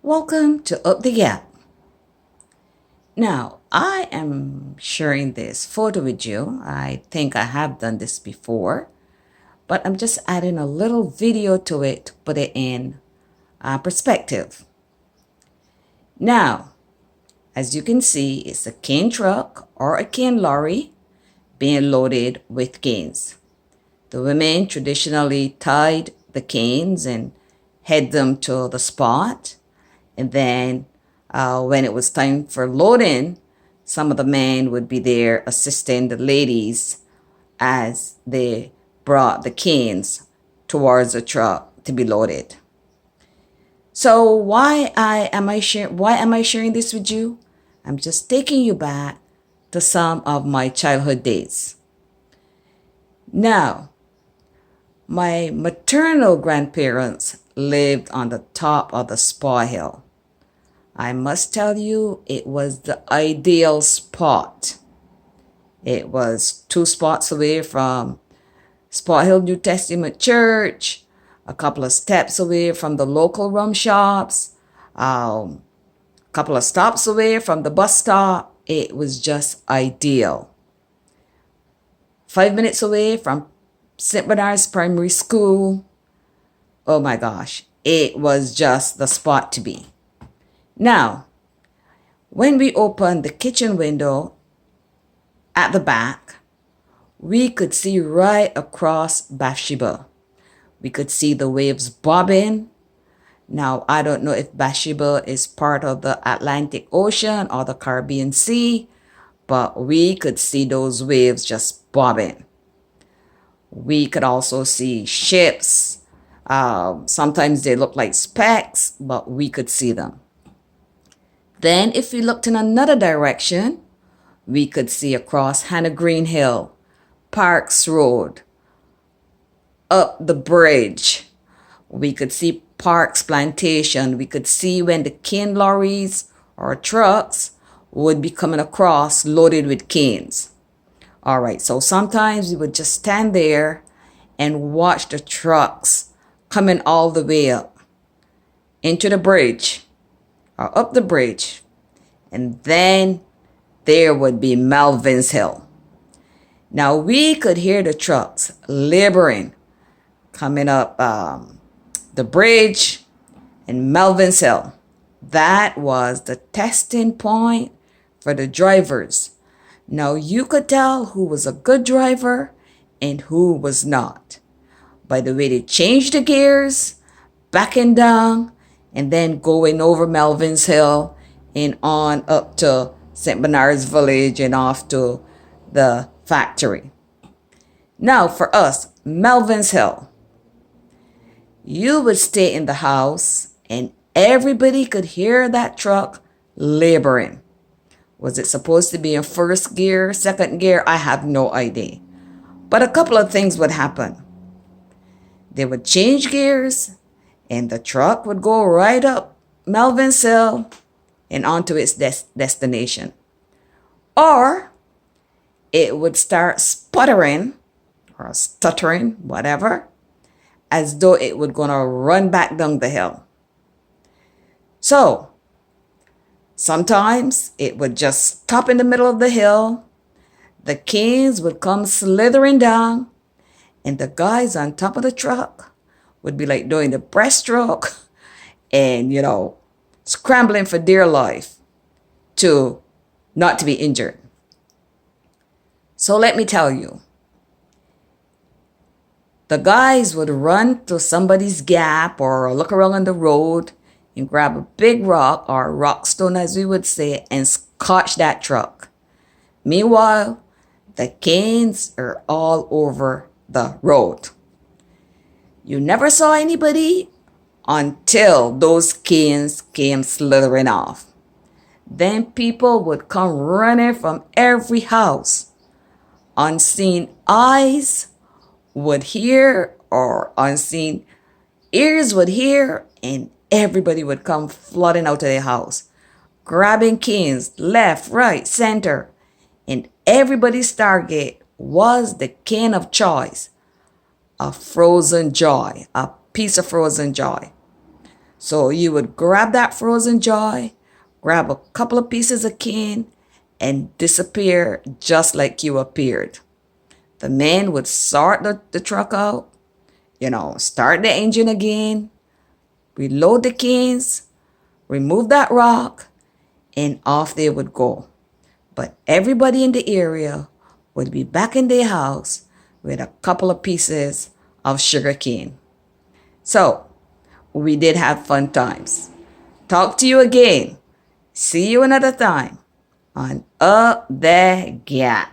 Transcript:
Welcome to Up the Gap. Now, I am sharing this photo with you. I think I have done this before, but I'm just adding a little video to it to put it in perspective. Now, as you can see, it's a cane truck or a cane lorry being loaded with canes. The women traditionally tied the canes and head them to the spot. And then when it was time for loading, some of the men would be there assisting the ladies as they brought the canes towards the truck to be loaded. So why am I sharing this with you? I'm just taking you back to some of my childhood days. Now, my maternal grandparents lived on the top of the Spa Hill. I must tell you, it was the ideal spot. It was 2 spots away from Spa Hill New Testament Church, a couple of steps away from the local rum shops, a couple of stops away from the bus stop. It was just ideal. 5 minutes away from St. Bernard's Primary School. Oh my gosh, it was just the spot to be. Now, when we opened the kitchen window at the back, we could see right across Bathsheba. We could see the waves bobbing. Now, I don't know if Bathsheba is part of the Atlantic Ocean or the Caribbean Sea, but we could see those waves just bobbing. We could also see ships. Sometimes they look like specks, but we could see them. Then if we looked in another direction, we could see across Hannah Green Hill, Parks Road, up the bridge. We could see Parks Plantation. We could see when the cane lorries or trucks would be coming across loaded with canes. All right, so sometimes we would just stand there and watch the trucks coming all the way up into the bridge or up the bridge. And then there would be Melvin's Hill. Now we could hear the trucks laboring coming up the bridge and Melvin's Hill. That was the testing point for the drivers. Now you could tell who was a good driver and who was not by the way they changed the gears, backing down, and then going over Melvin's Hill and on up to St. Bernard's Village and off to the factory. Now for us, Melvin's Hill. You would stay in the house and everybody could hear that truck laboring. Was it supposed to be in first gear, second gear? I have no idea. But a couple of things would happen. They would change gears and the truck would go right up Melvin's Hill and onto its destination. Or it would start sputtering or stuttering, whatever, as though it would gonna run back down the hill. So sometimes it would just stop in the middle of the hill. The canes would come slithering down and the guys on top of the truck would be like doing the breaststroke and, scrambling for dear life to not to be injured. So let me tell you, the guys would run to somebody's gap or look around on the road and grab a big rock or rock stone, as we would say, and scotch that truck. Meanwhile, the canes are all over the road. You never saw anybody until those canes came slithering off. Then people would come running from every house. Unseen eyes would hear, or unseen ears would hear, and everybody would come flooding out of their house, grabbing canes left, right, center, and everybody's target was the cane of choice, a frozen joy, a piece of frozen joy. So you would grab that frozen joy, grab a couple of pieces of cane, and disappear just like you appeared. The men would sort the truck out, start the engine again, reload the canes, remove that rock, and off they would go. But everybody in the area would be back in their house with a couple of pieces of sugar cane. So, we did have fun times. Talk to you again. See you another time on Up the Gap.